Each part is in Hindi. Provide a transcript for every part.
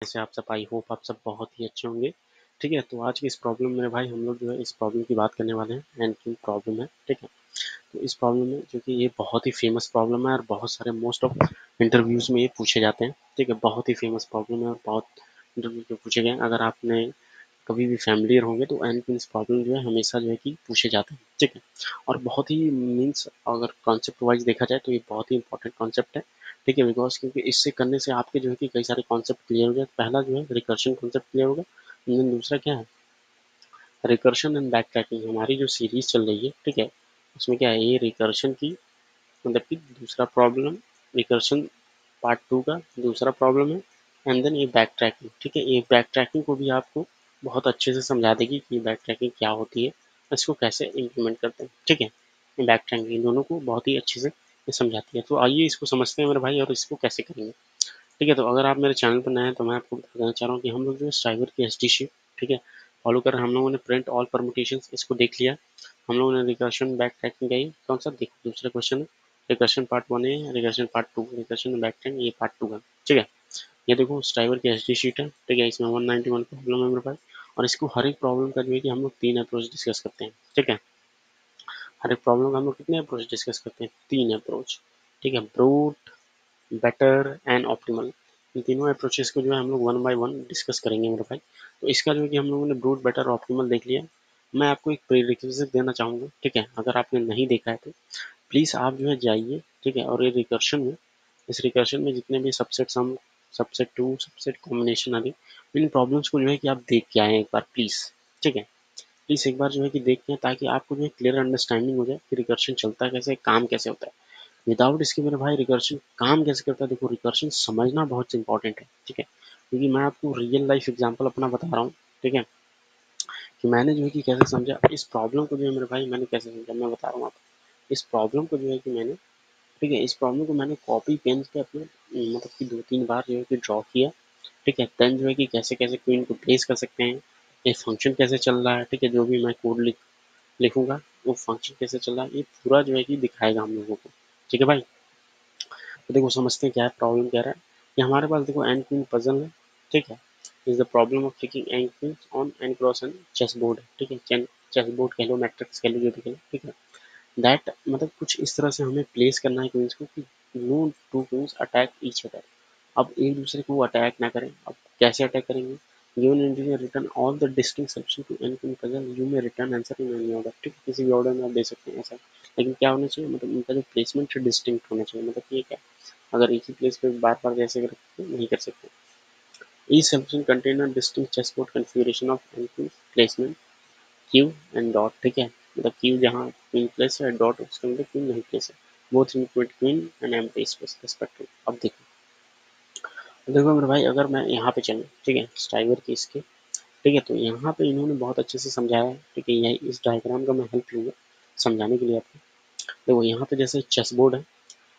ऐसे आप सब आई होप आप सब बहुत ही अच्छे होंगे। ठीक है, तो आज की इस प्रॉब्लम में भाई हम लोग जो है इस प्रॉब्लम की बात करने वाले हैं। एंड की प्रॉब्लम है, ठीक है। तो इस प्रॉब्लम में जो कि ये बहुत ही फेमस प्रॉब्लम है और बहुत सारे मोस्ट ऑफ इंटरव्यूज में ये पूछे जाते हैं। ठीक है, बहुत ही फेमस प्रॉब्लम है और बहुत इंटरव्यू में पूछे गए हैं। अगर आपने कभी भी फैमिलियर होंगे तो एनक्विंस प्रॉब्लम जो है हमेशा जो है कि पूछे जाते हैं। ठीक है, और बहुत ही मीन्स अगर कॉन्सेप्ट वाइज देखा जाए तो ये बहुत ही इंपॉर्टेंट कॉन्सेप्ट है। ठीक है, बिकॉज क्योंकि इससे करने से आपके जो है कि कई सारे कॉन्सेप्ट क्लियर हो जाए। पहला जो है रिकर्शन कॉन्सेप्ट क्लियर होगा। देन दूसरा क्या है, रिकर्शन एंड बैक ट्रैकिंग। हमारी जो सीरीज चल रही है, ठीक है, उसमें क्या है, ये रिकर्शन की मतलब कि दूसरा प्रॉब्लम, रिकर्शन पार्ट टू का दूसरा प्रॉब्लम है। एंड देन ये बैक ट्रैकिंग। ठीक है, ये बैक ट्रैकिंग को भी आपको बहुत अच्छे से समझा देगी कि बैक ट्रैकिंग क्या होती है, इसको कैसे इम्प्लीमेंट करते हैं। ठीक है, बैक ट्रैकिंग इन दोनों को बहुत ही अच्छे से ये समझाती है। तो आइए इसको समझते हैं मेरे भाई, और इसको कैसे करेंगे। ठीक है, तो अगर आप मेरे चैनल पर नए हैं तो मैं आपको बता देना चाह रहा हूँ कि हम लोग जो है स्ट्राइवर की एसटी शीट, ठीक है, फॉलो कर रहे हैं। हम लोगों ने प्रिंट ऑल परमुटेशंस इसको देख लिया। हम लोगों ने रिकर्शन बैक ट्रैकिंग गई कौन सा देखो, दूसरा क्वेश्चन है। रिकर्शन पार्ट वन है, recursion part two, recursion back tracking ये पार्ट टू है। ठीक है, ये देखो स्ट्राइवर की एसडी शीट है। ठीक है, इसमें 191 प्रॉब्लम है मेरे पास। और इसको हर एक प्रॉब्लम का जो है कि हम लोग तीन अप्रोच डिस्कस करते हैं। ठीक है, हर एक प्रॉब्लम का हम लोग कितने अप्रोच डिस्कस करते हैं, तीन अप्रोच। ठीक है, ब्रूट, बेटर एंड ऑप्टिमल। इन तीनों अप्रोचेस को जो है हम लोग वन बाय वन डिस्कस करेंगे मेरे भाई। तो इसका जो है कि हम लोगों ने ब्रूट, बेटर और ऑप्टिमल देख लिया। मैं आपको एक प्रीरिक्विजिट देना चाहूँगा। ठीक है, अगर आपने नहीं देखा है तो प्लीज़ आप जो है जाइए। ठीक है, और ये रिकर्शन में, इस रिकर्शन में जितने भी subset sum, subset two, subset combination आदि, इन प्रॉब्लम्स को जो है कि आप देख के आए एक बार प्लीज़। ठीक है, प्लीज़ एक बार जो है कि देख के, ताकि आपको जो है क्लियर अंडरस्टैंडिंग हो जाए कि रिकर्शन चलता कैसे, काम कैसे होता है। विदाउट इसके मेरे भाई रिकर्शन काम कैसे करता है, देखो रिकर्शन समझना बहुत इंपॉर्टेंट है। ठीक है, क्योंकि मैं आपको रियल लाइफ एग्जांपल अपना बता रहा हूँ। ठीक है, कि मैंने जो है कि कैसे समझा इस प्रॉब्लम को, जो है मेरे भाई मैंने कैसे समझा, मैं बता रहा हूँ आपको। इस प्रॉब्लम को जो है कि मैंने, ठीक है, इस प्रॉब्लम को मैंने कॉपी पेन पे अपने मतलब कि दो तीन बार जो है कि ड्रॉ किया। ठीक है, देन जो है कि कैसे कैसे क्वीन को प्लेस कर सकते हैं, ये फंक्शन कैसे चल रहा है। ठीक है, जो भी मैं कोड लिखूंगा वो फंक्शन कैसे चल रहा है, ये पूरा जो है कि दिखाएगा हम लोगों को। ठीक है भाई, तो देखो समझते हैं क्या है प्रॉब्लम, कह रहा है कि हमारे पास देखो एन क्वीन पजल है। ठीक है, is the problem of taking n queen on n cross n chess board. ठीक है, चेस बोर्ड कह लो, मैट्रिक्स कह लो, जो भी कह लो। ठीक है, दैट मतलब कुछ इस तरह से हमें प्लेस करना है क्वींस को कि no two queens attack each other. अब एक दूसरे को अटैक ना करें। अब कैसे अटैक करेंगे, given integer return all the distinct solution to n queen puzzle, you may return answer in any order. ठीक है, किसी भी ऑर्डर में आप दे सकते हैं ऐसा, लेकिन क्या होना चाहिए, मतलब इनका जो प्लेसमेंट है डिस्टिंक्ट होना चाहिए। मतलब ये क्या, अगर एक ही प्लेस पे बार बार जैसे नहीं कर सकते। each solution contain a distinct chessboard configuration of n placement q and dot. ठीक है, मतलब क्यू जहाँ क्वीन प्लेस है, डॉट उसके अंदर क्वीन नहीं प्लेस है, both in queen and empty space respective. अब देखो मेरे भाई, अगर मैं यहाँ पे चलूँ, ठीक है, स्ट्राइवर की इसके, ठीक है, तो यहाँ पे इन्होंने बहुत अच्छे से समझाया है। ठीक है, यही इस डायग्राम का मैं हेल्प लूँगा समझाने के लिए आपको। देखो यहाँ पे जैसे चेस बोर्ड है।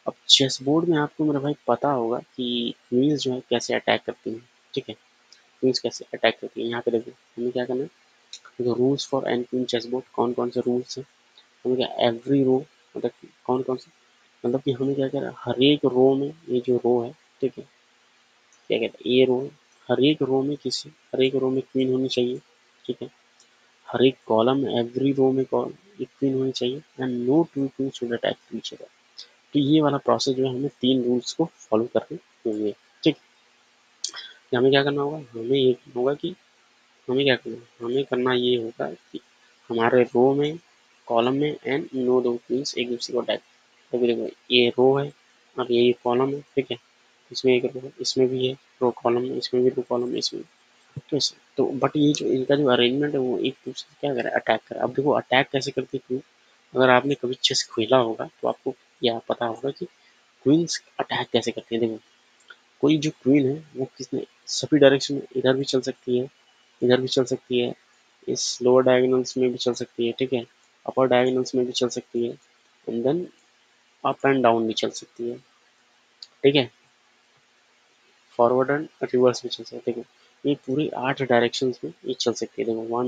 अब चेस बोर्ड में आपको मेरे भाई पता होगा कि क्वींस जो है कैसे अटैक करती हैं। ठीक है, क्वींस कैसे अटैक करती हैं, यहाँ पे देखो हमें क्या करना है। देखो rules for n queen chess board, कौन कौन से रूल्स हैं, हमें क्या एवरी रो, मतलब कौन कौन से, मतलब कि हमें क्या कह रहा है, हर एक रो में, ये जो रो है, ठीक है, क्या कहते हैं, ये रो, हर एक रो में किसी, हर एक रो में क्वीन होनी चाहिए। ठीक है, हर एक कॉलम में, एवरी रो में कॉल एक क्वीन होनी चाहिए। And no two queen should attack each other. तो ये वाला प्रोसेस जो है, हमें तीन रूल्स को फॉलो करने होंगे। ठीक है, हमें क्या करना होगा, हमें ये करना होगा कि हमें क्या करना है, हमें करना ये होगा कि हमारे रो में, कॉलम में एंड नो दो क्वींस एक दूसरे को अटैक। तो देखो ये रो है और ये कॉलम है। ठीक है, इसमें एक रो है, इसमें भी है रो कॉलम में, इसमें भी रो कॉलम में, इसमें तो बट ये जो इनका जो अरेंजमेंट है वो एक दूसरे से क्या करे, अटैक करे। अब देखो अटैक कैसे करती है क्वीन, अगर आपने कभी चेस खेला होगा तो आपको यह पता होगा कि क्वींस अटैक कैसे करती है। देखो कोई जो क्वीन है वो किसने, सभी डायरेक्शन में, इधर भी चल सकती है, इधर भी चल सकती है, इस लोअर डायगोनल्स में भी चल सकती है। ठीक है, अपर डायगोनल्स में भी चल सकती है, and then up and down भी चल सकती है। ठीक है, फॉरवर्ड एंड रिवर्स भी चल सकती है। देखो ये पूरी 8 डायरेक्शंस में ये चल सकती है। देखो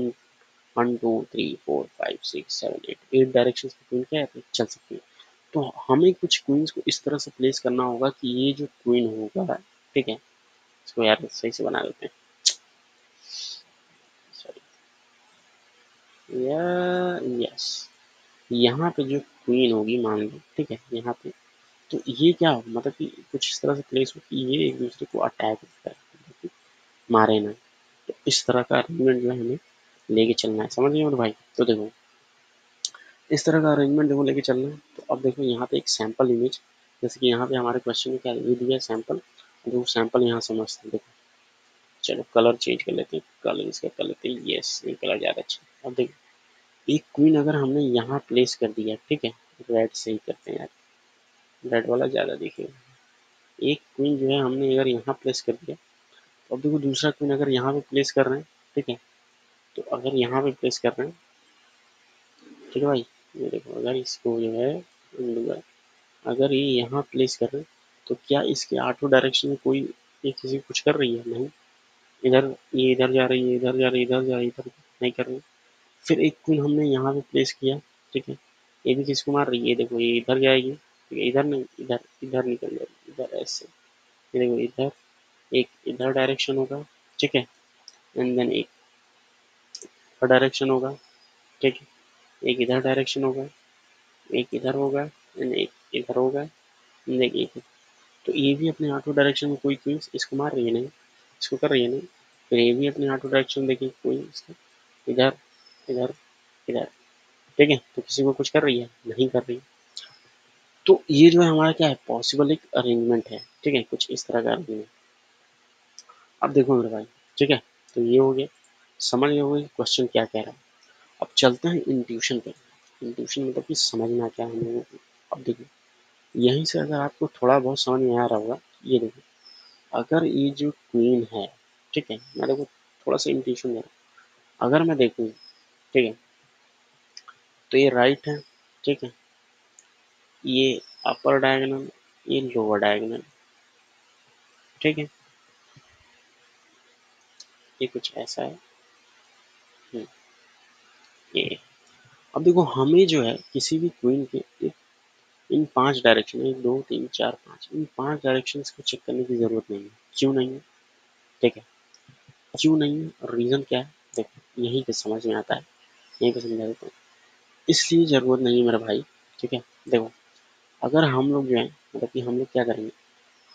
1 2 3 4 5 6 7 8 डायरेक्शंस में क्वीन क्या है, चल सकती है। तो हमें कुछ क्वींस को इस तरह से प्लेस करना होगा कि ये जो क्वीन होगा, ठीक है, इसको यार सही से बना देते हैं। सॉरी, या यस, यहाँ पे जो क्वीन होगी मान लो, ठीक है, यहाँ पे तो ये क्या हो, मतलब कि कुछ इस तरह से प्लेस हो कि ये एक दूसरे को अटैक करे, मतलब कि मारे ना। तो इस तरह का अरेंजमेंट जो है हमें लेके चलना है, समझ गए मेरे भाई। तो देखो इस तरह का अरेंजमेंट देखो लेके चलना है। तो अब देखो यहाँ पे एक सैंपल इमेज, जैसे कि यहाँ पे हमारे क्वेश्चन में क्या ये दिया है सैंपल, जो सैंपल यहाँ समझते हैं। देखो चलो कलर चेंज कर लेते हैं, कलर इसका कर लेते हैं, यस ये कलर ज़्यादा अच्छा है। अब देखो एक क्वीन अगर हमने यहाँ प्लेस कर दिया, ठीक है, रेड से ही करते हैं यार, रेड वाला ज़्यादा दिखेगा। एक क्वीन जो है हमने अगर यहाँ प्लेस कर दिया, तो अब देखो दूसरा क्वीन अगर यहाँ पे प्लेस कर रहे हैं, ठीक है, तो अगर यहाँ पे प्लेस कर रहे हैं, ठीक है भाई, ये देखो अगर इसको जो है अगर ये यहाँ प्लेस कर रहे हैं, तो क्या इसके आठों डायरेक्शन में कोई ये किसी को कुछ कर रही है? नहीं। इधर ये इधर जा रही है, इधर जा रही है, इधर जा रही है, इधर नहीं कर रही। फिर एक क्वीन हमने यहाँ पे प्लेस किया, ठीक है, ये भी किसको मार रही है? ये देखो ये इधर जाएगी, ठीक है, इधर नहीं, इधर इधर निकल जाएगी, इधर ऐसे, ये देखो इधर एक इधर डायरेक्शन होगा, ठीक है, एंड देन एक इधर डायरेक्शन होगा, ठीक है, एक इधर डायरेक्शन होगा, एक इधर होगा, एंड एक इधर होगा, देखिए तो ये भी अपने आठों डायरेक्शन में कोई क्वींस इसको मार रही है नहीं, इसको कर रही है नहीं। फिर ये भी अपने आठों डायरेक्शन देखिए कोई इसका इधर इधर इधर, ठीक है, तो किसी को कुछ कर रही है? नहीं कर रही। तो ये जो है हमारा क्या है, पॉसिबल एक अरेंजमेंट है, ठीक है, कुछ इस तरह का अरेंजमेंट। अब देखो मेरे भाई, ठीक है, तो ये हो गया, समझ गए होंगे क्वेश्चन क्या कह रहा है। अब चलते हैं इंट्यूशन पे। इंट्यूशन मतलब कि समझना क्या है हम लोगों को। अब देखिए यहीं से अगर आपको थोड़ा बहुत समझ में आ रहा होगा, ये देखो अगर ये जो क्वीन है, ठीक है, मैं देखो थोड़ा सा इंट्यूशन दे रहा हूँ, अगर मैं देखूँ, ठीक है, तो ये राइट है, ठीक है, ये अपर डायगोनल, ये लोअर डायगोनल, ठीक है, ये कुछ ऐसा है। हम्म, ये अब देखो हमें जो है किसी भी क्वीन के इन पांच डायरेक्शन, एक दो तीन चार पांच, इन पांच डायरेक्शन को चेक करने की जरूरत नहीं है। क्यों नहीं है? ठीक है, क्यों नहीं है और रीजन क्या है, देखो यहीं पे समझ में आता है, यहीं पे समझा देता हूँ। इसलिए जरूरत नहीं है मेरा भाई, ठीक है। देखो अगर हम लोग जो है मतलब कि हम लोग क्या करेंगे,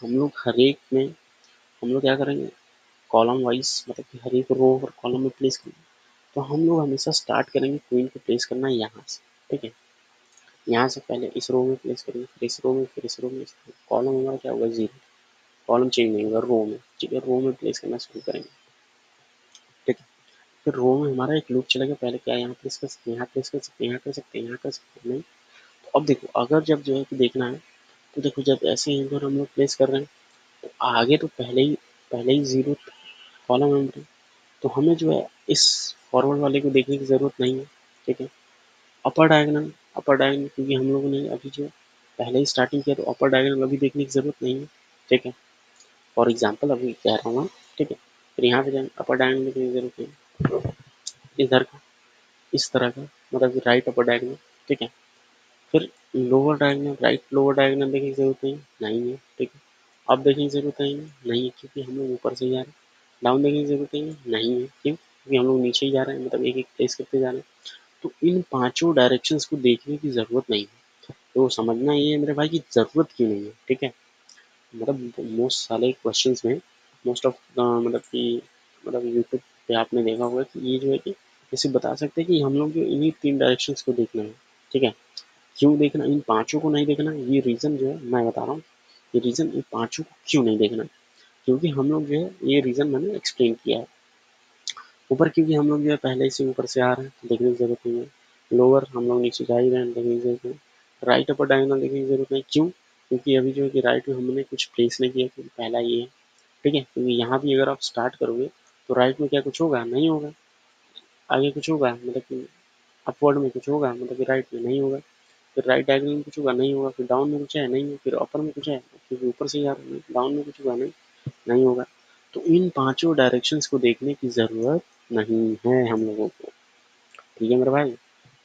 हम लोग हर एक में हम लोग क्या करेंगे, कॉलम वाइज मतलब कि हर एक रो और कॉलम में प्लेस करेंगे। तो हम लोग हमेशा स्टार्ट करेंगे क्वीन को प्लेस करना यहाँ से, ठीक है, यहाँ से पहले इस रो में प्लेस करेंगे, फिर इस रो में, फिर इस रो में, कॉलम हमारा क्या होगा, जीरो, कॉलम चेंज नहीं होगा, रो में, ठीक है, रो में प्लेस करना शुरू करेंगे, ठीक है। फिर रो में हमारा एक लूप चलेगा, पहले क्या यहाँ प्लेस कर सकते हैं, यहाँ प्लेस कर सकते हैं, यहाँ कर सकते हैं, यहाँ कर सकते हैं, नहीं। तो अब देखो अगर जब जो है कि देखना है, तो देखो जब ऐसे ही अगर हम लोग प्लेस कर रहे हैं, तो आगे तो पहले ही जीरो कॉलम है, तो हमें जो है इस फॉरवर्ड वाले को देखने की ज़रूरत नहीं है, ठीक है। अपर डायगोनल क्योंकि हम लोगों ने अभी जो पहले ही स्टार्टिंग किया, तो अपर डायगोनल अभी देखने की ज़रूरत नहीं है, ठीक है। फॉर एग्जांपल अभी कह रहा हूँ मैं, ठीक है। फिर यहाँ पे जाएंगे, अपर डायगोनल देखने की ज़रूरत नहीं है, इधर का इस तरह का मतलब कि राइट अपर डायगोनल, ठीक है। फिर lower diagonal, right lower diagonal देखने की ज़रूरत नहीं है, ठीक है। अब देखने की ज़रूरत नहीं है क्योंकि हम लोग ऊपर से ही जा रहे हैं। डाउन देखने की ज़रूरत नहीं है, क्यों? क्योंकि हम लोग नीचे ही जा रहे हैं, मतलब एक एक प्लेस करते जा रहे हैं। तो इन पांचों डायरेक्शंस को देखने की ज़रूरत नहीं है। तो समझना ये है मेरे भाई कि ज़रूरत क्यों नहीं है, ठीक है। मतलब मोस्ट सारे क्वेश्चंस में मोस्ट ऑफ मतलब कि मतलब यूट्यूब पे आपने देखा होगा कि ये जो है कि जैसे बता सकते हैं कि हम लोग जो इन्हीं तीन डायरेक्शंस को देखना है, ठीक है। क्यों देखना, इन पांचों को नहीं देखना, ये रीज़न जो है मैं बता रहा हूँ। ये रीज़न इन पांचों को क्यों नहीं देखना, क्योंकि हम लोग जो है ये रीज़न मैंने एक्सप्लेन किया है। ऊपर क्योंकि हम लोग जो है पहले से ऊपर से आ रहे हैं, तो देखने की ज़रूरत नहीं है। लोअर हम लोग नीचे जा ही रहे हैं, देखने की ज़रूरत नहीं। राइट अपर डायगोनल देखने की ज़रूरत नहीं, क्यों? क्योंकि अभी जो है कि राइट में हमने कुछ प्लेस नहीं किया, क्योंकि पहला ये है, ठीक है। क्योंकि यहाँ भी अगर आप स्टार्ट करोगे, तो राइट में क्या कुछ होगा? नहीं होगा। आगे कुछ होगा मतलब कि अपवर्ड में कुछ होगा, मतलब कि राइट में नहीं होगा। फिर राइट डायगोनल में कुछ होगा, नहीं होगा। फिर डाउन में कुछ है, नहीं है। फिर अपर में कुछ है, क्योंकि ऊपर से ही आ रहे हैं, डाउन में कुछ होगा नहीं होगा। तो इन पांचों डायरेक्शंस को देखने की ज़रूरत नहीं है हम लोगों को, ठीक है मेरे भाई।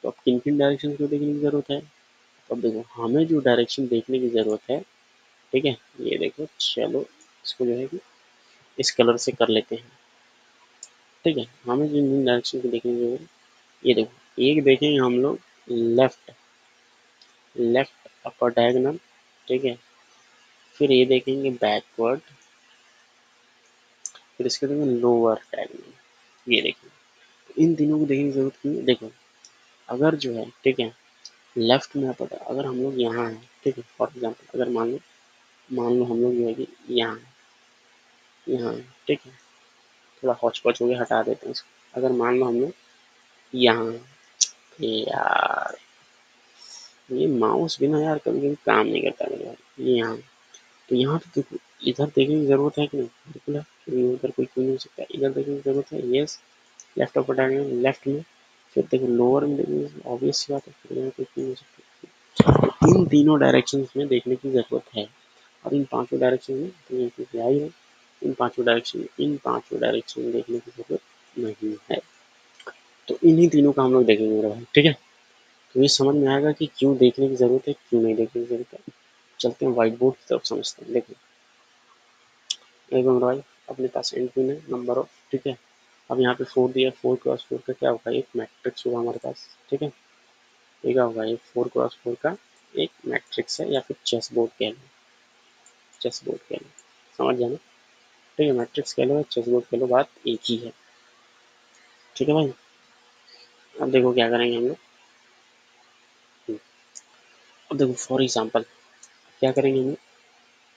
तो अब किन किन डायरेक्शन को देखने की ज़रूरत है, तो अब देखो हमें जो डायरेक्शन देखने की ज़रूरत है, ठीक है, ये देखो चलो इसको जो है कि इस कलर से कर लेते हैं। ठीक है, हमें जिन डायरेक्शन को देखने की जरूरत, ये देखो, एक देखेंगे हम लोग लेफ्ट, लेफ्ट अपर डायगोनल, ठीक है, फिर ये देखेंगे बैकवर्ड, फिर इसके देखेंगे लोअर डायगोनल, ये देखेंगे। इन तीनों को देखने की जरूरत क्यों है? देखो, अगर जो है, ठीक है, लेफ्ट में अपर, अगर हम लोग यहाँ है, ठीक है, फॉर एग्जाम्पल अगर मान लो हम लोग जो है कि यहाँ यहाँ, ठीक है, थोड़ा हौच पौच हो गया, हटा देते हैं इसको। अगर मान लो हम लोग यहाँ, यार ये माउस भी ना यार कभी कभी काम नहीं करता मेरे भाई, ये यहाँ, तो यहाँ तो देखो, इधर देखने की जरूरत है कि नहीं, बिल्कुल है, क्योंकि उधर कोई क्यों नहीं हो सकता, इधर देखने की जरूरत है, yes, left upper diagonal left में, फिर देखो लोअर में देखने की ऑब्वियस सी बात है, फिर यहाँ कोई क्यों नहीं हो सकता। तो इन तीनों डायरेक्शन में देखने की जरूरत है, और इन पांचों डायरेक्शन में तो ये चीज आई है, इन पांचों डायरेक्शन में देखने की जरूरत नहीं है। तो इन्हीं तीनों का हम लोग देखेंगे मेरे भाई, ठीक है। तो ये समझ में आएगा कि क्यों देखने की जरूरत है, क्यों नहीं देखने की जरूरत है। चलते हैं व्हाइट बोर्ड की तरफ, समझते हैं। देखो, एक मेरे भाई अपने पास एंड पिन है नंबर ऑफ, ठीक है, अब यहाँ पे 4 दिया, 4x4 का क्या होगा, एक मैट्रिक्स होगा हमारे पास, ठीक है, ये क्या होगा, ये 4x4 का एक मैट्रिक्स है, या फिर चेस बोर्ड कह लो, चेस बोर्ड कह लो, समझ जाना, ठीक है, मैट्रिक्स कह लो, चेस बोर्ड कह लो, बात एक ही है, ठीक है भाई। अब देखो क्या करेंगे हम लोग, अब देखो फॉर एग्जाम्पल क्या करेंगे हम लोग,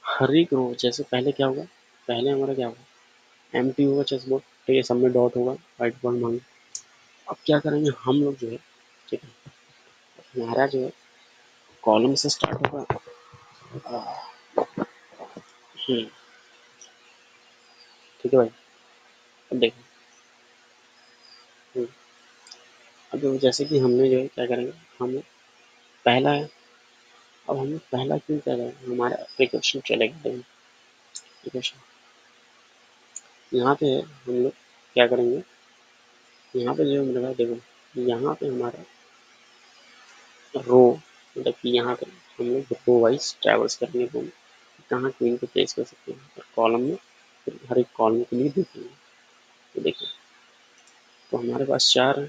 हर एक रो, जैसे पहले क्या होगा, पहले हमारा क्या होगा, एम्प्टी होगा चेस बोर्ड, ठीक है, सब में डॉट होगा, व्हाइट बोर्ड मांगे। अब क्या करेंगे हम लोग जो है, ठीक है, हमारा जो है कॉलम से स्टार्ट होगा, ठीक है भाई। अब देखो, हम्म, अब देखो जैसे कि हमने जो है क्या करेंगे, हम पहला है, अब हम पहला क्यों कर रहे हैं, हमारा प्रिकॉशन चलेगा, देखो प्रिकॉशन, यहाँ पे हम लोग क्या करेंगे, यहाँ पे जो मेरा देखो, यहाँ पे हमारा रो, मतलब कि यहाँ पे हम लोग रो वाइज ट्रेवल्स करेंगे, रो में कहाँ क्वीन को प्लेस कर सकते हैं, और कॉलम में फिर हर एक कॉलम के लिए देखेंगे। तो देखिए, तो हमारे पास 4 है,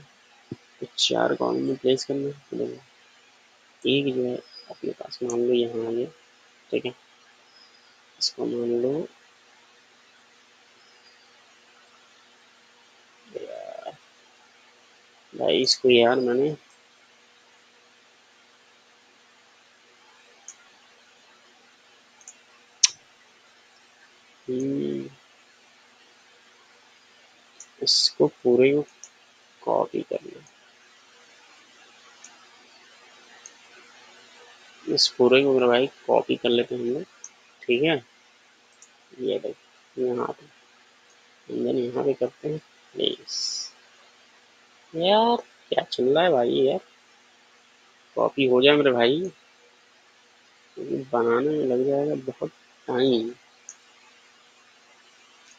तो 4 कॉलम में प्लेस करना है, तो देखो एक जो है अपने पास मान लो यहाँ आ गया, ठीक है, इसको मान लो भाई, इसको यार मैंने इसको पूरे को कॉपी करना, इस पूरे को मेरे भाई कॉपी कर लेते हैं हम लोग, ठीक है, ये देखो यहाँ पे, देन यहाँ पे करते हैं प्लेस, यार क्या चल रहा है भाई यार, कॉपी हो जाए मेरे भाई, क्योंकि बनाने में लग जाएगा बहुत टाइम,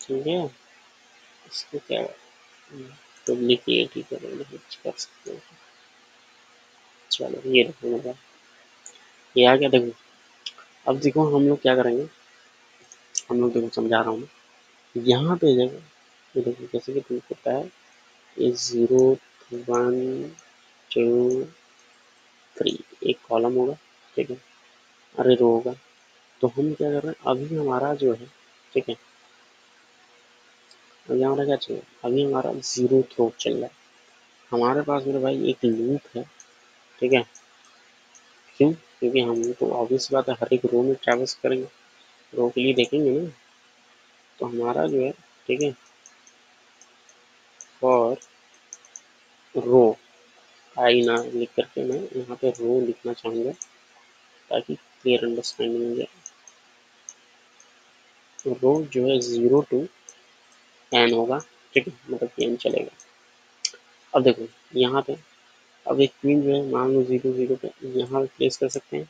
ठीक है, इसको क्या डुप्लीकेट ही करेंगे, कुछ कर सकते हैं, चलो ये देखो मेरे भाई, ये आ गया, देखो अब देखो हम लोग क्या करेंगे, हम लोग देखो समझा रहा हूँ मैं, यहाँ पे देखो, ये देखो जैसे कि तुमको पता है, ये 0 1 2 3 एक कॉलम होगा, ठीक है, अरे रो होगा, तो हम क्या कर रहे हैं, अभी हमारा जो है, ठीक है, अभी हमारा क्या चल रहा है, अभी हमारा 0 थ्रो चल रहा है, हमारे पास मेरे भाई एक लूप है, ठीक है, क्यों, क्योंकि हम तो ऑब्वियस बात है हर एक रो में ट्रैवर्स करेंगे, रो के लिए देखेंगे ना, तो हमारा जो है, ठीक है, फॉर रो, आई ना लिख करके मैं यहाँ पे रो लिखना चाहूँगा, ताकि क्लियर अंडरस्टैंडिंग हो जाए। तो रो जो है 0 टू n होगा, ठीक है, मतलब कि n चलेगा। अब देखो यहाँ पे, अब एक क्वीन जो है मान लो 0 0 पे यहाँ प्लेस कर सकते हैं,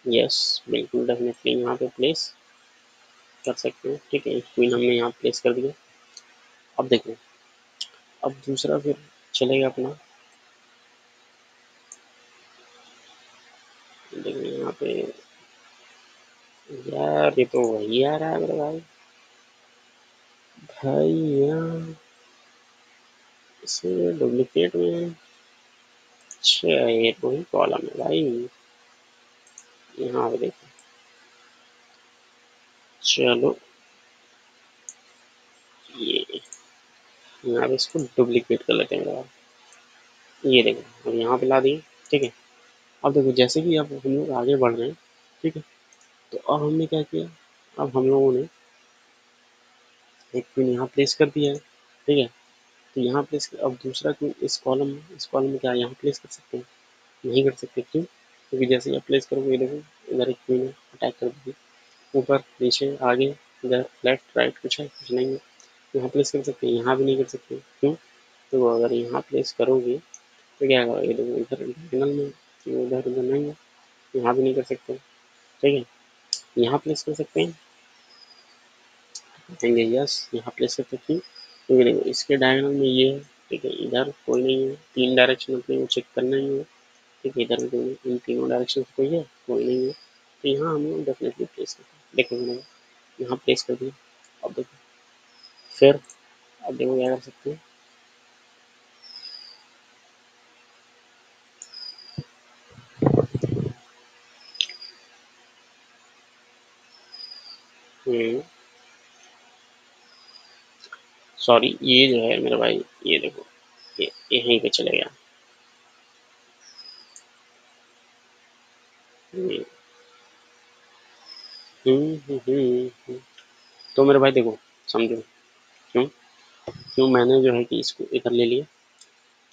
यस बिल्कुल डेफिनेटली यहाँ पे प्लेस कर सकते हैं, ठीक है, एक क्वीन हमने यहाँ प्लेस कर दिया। अब देखो, अब दूसरा फिर चलेगा अपना, देखो यहाँ पे, यार ये तो वही आ रहा है मेरे भाई। भैया इसमें डुप्लीकेट में, अच्छा ये तो ही कॉलम है भाई। यहाँ पे देखो, चलो ये यहाँ पे इसको डुप्लीकेट कर लेते हैं मेरे भाई। ये देखो अब यहाँ पे ला दिए, ठीक है। अब देखो जैसे कि अब हम लोग आगे बढ़ रहे हैं, ठीक है। तो अब हमने क्या किया, अब हम लोगों ने एक पिन यहाँ प्लेस कर दिया है, ठीक है। तो यहाँ प्लेस अब दूसरा पिन इस कॉलम में क्या यहाँ प्लेस कर सकते हैं? नहीं कर सकते, क्यों? क्योंकि जैसे ही आप प्लेस करोगे ये देखो इधर एक पिन है, अटैक कर दीजिए। ऊपर नीचे आगे इधर लेफ्ट राइट कुछ है? कुछ नहीं है। यहाँ प्लेस कर सकते हैं, यहाँ भी नहीं कर सकते, क्यों? तो अगर यहाँ प्लेस करोगे तो क्या होगा, ये देखो इधर डायगोनल में, इधर उधर नहीं है, यहाँ भी नहीं कर सकते, ठीक है। यहाँ प्लेस कर सकते हैं, देंगे यस, यहाँ प्लेस कर सकते हैं, क्योंकि देखो इसके डायगोनल में ये है, ठीक है। इधर कोई नहीं है, तीन डायरेक्शन अपने को चेक करना ही है, ठीक है। इधर भी कोई नहीं, इन तीनों डायरेक्शन से कोई है? कोई नहीं है। तो यहाँ हम लोग डेफिनेटली प्लेस करते हैं। देखो मैंने यहाँ प्लेस कर दिया। अब देखो फिर, अब देखो क्या कर सकते हैं। सॉरी ये जो है मेरे भाई, ये देखो ये यहीं पे चले गया। हम्म, तो मेरे भाई देखो, समझो क्यों, क्यों मैंने जो है कि इसको इधर ले लिया,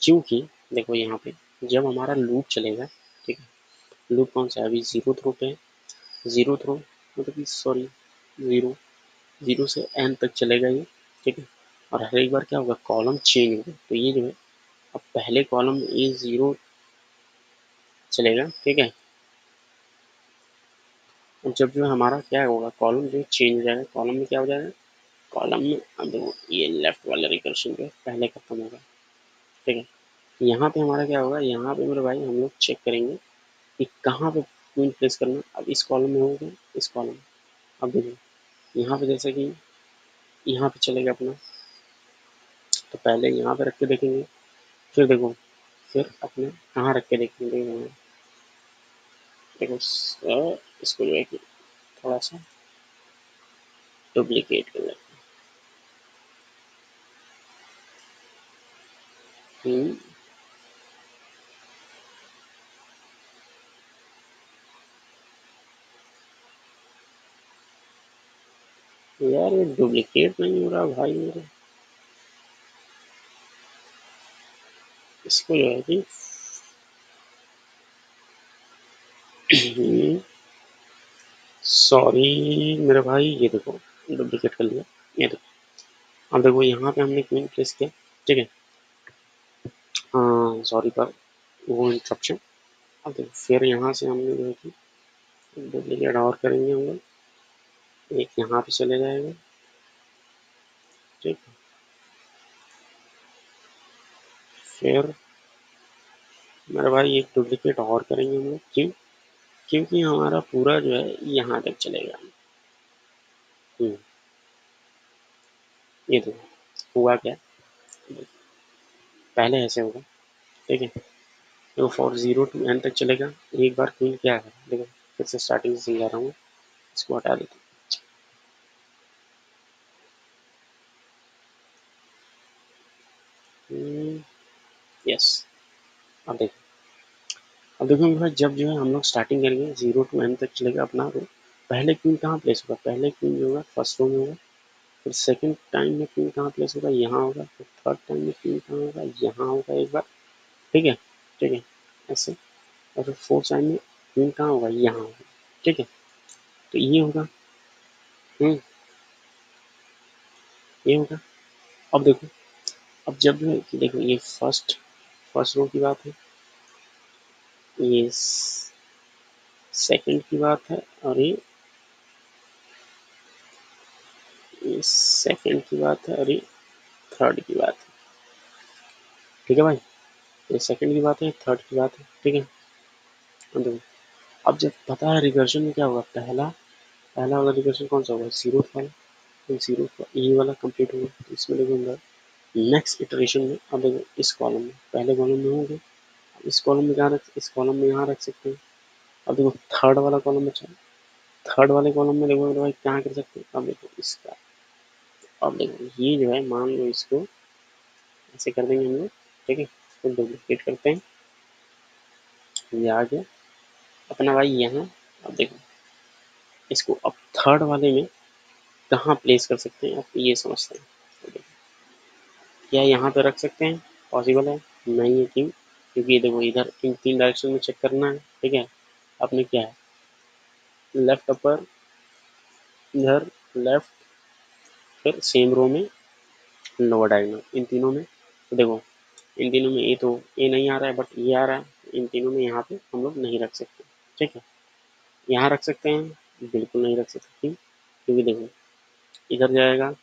क्योंकि देखो यहाँ पे जब हमारा लूप चलेगा, ठीक है। लूप कौन सा है अभी? जीरो थ्रो पे है। जीरो थ्रो मतलब कि सॉरी, जीरो जीरो से एन तक चलेगा ये, ठीक है। और हर एक बार क्या होगा, कॉलम चेंज होगा। तो ये जो है अब पहले कॉलम में ये जीरो चलेगा, ठीक है। और जब जो है हमारा क्या होगा, कॉलम जो चेंज हो जाएगा, कॉलम में क्या हो जाएगा, कॉलम में अब देखो ये लेफ्ट वाला रिकर्शन जो है पहले खत्म होगा, ठीक है। यहाँ पे हमारा क्या होगा, यहाँ पे मेरे भाई हम लोग चेक करेंगे कि कहाँ पे क्वीन प्लेस करना। अब इस कॉलम में होगा, इस कॉलम में। अब देखो यहाँ पे जैसे कि यहाँ पे चलेगा अपना, तो पहले यहाँ पे रख के देखेंगे, फिर देखो फिर अपने कहाँ रख के देखेंगे। देखो इसको जो है कि थोड़ा सा डुप्लीकेट कर लेते हैं। यार ये डुप्लीकेट नहीं हो रहा भाई मेरे, इसको जो है कि सॉरी मेरे भाई, ये देखो डुप्लीकेट कर लिया। ये देखो अब देखो यहाँ पे हमने क्वीन प्लेस किया, ठीक है। हाँ सॉरी पर वो इंटरप्शन। अब देखो फिर यहाँ से हमने जो है कि डुप्लीकेट और करेंगे हम लोग, एक यहाँ पे चले जाएगा, ठीक है। फिर मेरे भाई एक डुप्लीकेट और करेंगे हम लोग, क्यों? क्योंकि हमारा पूरा जो है यहाँ तक चलेगा। हम्म, ये देखो हुआ क्या, पहले ऐसे होगा, ठीक है। देखो फॉर जीरो टू एन तक चलेगा। एक बार क्वीन क्या है, देखो फिर से स्टार्टिंग से समझा रहा हूँ, इसको हटा देता हूँ। यस, अब देखो, अब देखो मेरे भाई जब जो है हम लोग स्टार्टिंग करेंगे जीरो टू एन तक चलेगा अपना, तो पहले क्वीन कहाँ प्लेस होगा, पहले क्वीन जो होगा फर्स्ट रो में होगा। फिर सेकंड टाइम में क्वीन कहाँ प्लेस होगा, यहाँ होगा। फिर थर्ड टाइम में क्वीन कहाँ होगा, यहाँ होगा एक बार, ठीक है, ठीक है, ऐसे। और फिर फोर्थ टाइम में क्वीन कहाँ होगा, यहाँ होगा, ठीक है। तो ये होगा, हम्म, ये होगा। अब देखो, अब जब जो है कि देखो ये फर्स्ट फर्स्ट रो की बात है, ये सेकंड की बात है, और ये सेकंड की बात है, और ये थर्ड की बात है, ठीक है भाई। ये सेकंड की बात है, थर्ड की बात है, ठीक है। अब देखो, अब जब पता है रिकर्शन में क्या होगा, पहला पहला वाला रिकर्शन कौन सा होगा, जीरो वाला, तो जीरो ये वाला कंप्लीट होगा, तो इसमें देखो अंदर नेक्स्ट इटरेशन में अब देखो इस कॉलम में, पहले कॉलम में होंगे, इस कॉलम में कहाँ रख, इस कॉलम में यहाँ रख सकते हैं। अब देखो थर्ड वाला कॉलम बचा, थर्ड वाले कॉलम में देखो भाई क्या कर सकते हैं, अब देखो इसका, अब देखो ये जो है मान लो इसको ऐसे कर देंगे हम लोग, ठीक है, इसको डुप्लीकेट करते हैं, ये आ गया अपना भाई यहाँ। अब देखो इसको अब थर्ड वाले में कहाँ प्लेस कर सकते हैं, आप ये समझते हैं, तो देखो क्या यहाँ पे रख सकते हैं, पॉसिबल है, नहीं है, क्यों, क्योंकि देखो इधर इन तीन डायरेक्शन में चेक करना है, ठीक है, आपने क्या है लेफ्ट अपर, इधर लेफ्ट, फिर सेम रो में लोअर डायगोनल, इन तीनों में, तो देखो इन तीनों में ये तो ये नहीं आ रहा है बट ये आ रहा है, इन तीनों में यहाँ पे हम लोग नहीं रख सकते, ठीक है, यहाँ रख सकते हैं, बिल्कुल नहीं रख सकते, क्यों, क्योंकि देखो इधर जाएगा,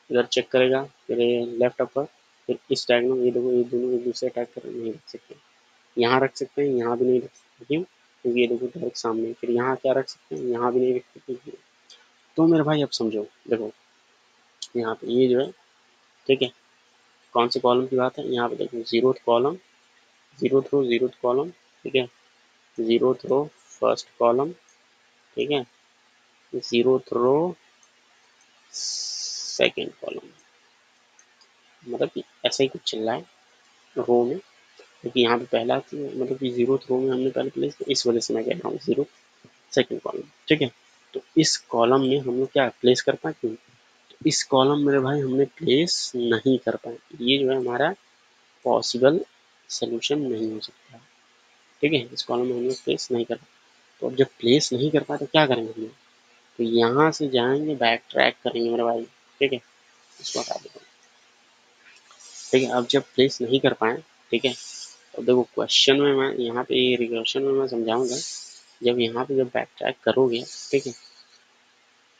इधर चेक करेगा, फिर लेफ्ट अपर, फिर इस डायगोनल, ये देखो ये दोनों एक दूसरे अटैक कर, नहीं रख सकते, यहाँ रख सकते हैं, यहाँ भी नहीं रख सकते, क्यों, क्योंकि ये देखो डायरेक्ट सामने, फिर यहाँ क्या रख सकते हैं, यहाँ भी नहीं रख सकते, तो मेरे भाई अब समझो, देखो यहाँ पे ये जो है, ठीक है, कौन से कॉलम की बात है, यहाँ पे देखो जीरोथ कॉलम, जीरोथ कॉलम, ठीक है, जीरोथ रो फर्स्ट कॉलम, ठीक है, जीरोथ रो सेकेंड कॉलम, मतलब कि ऐसा ही कुछ चल रहा है रो में, क्योंकि यहाँ पे पहला मतलब कि जीरोथ रो में हमने पहले प्लेस, इस वजह से मैं कह रहा हूँ जीरो सेकेंड कॉलम, ठीक है, तो इस कॉलम में हम लोग क्या प्लेस कर पाए, क्यों, इस कॉलम मेरे भाई हमने प्लेस नहीं कर पाए, ये जो है हमारा पॉसिबल सोल्यूशन नहीं हो सकता, ठीक है, इस कॉलम में हम लोग प्लेस नहीं कर पाए, तो अब जब प्लेस नहीं कर पाए तो क्या करेंगे हम लोग, तो यहाँ से जाएंगे बैक ट्रैक करेंगे मेरे भाई, ठीक है, इसको हटा देता हूँ, ठीक है, अब जब प्लेस नहीं कर पाए, ठीक है, अब देखो क्वेश्चन में मैं यहाँ पे रिकर्शन में मैं समझाऊंगा, जब यहाँ पे जब बैक ट्रैक करोगे, ठीक है,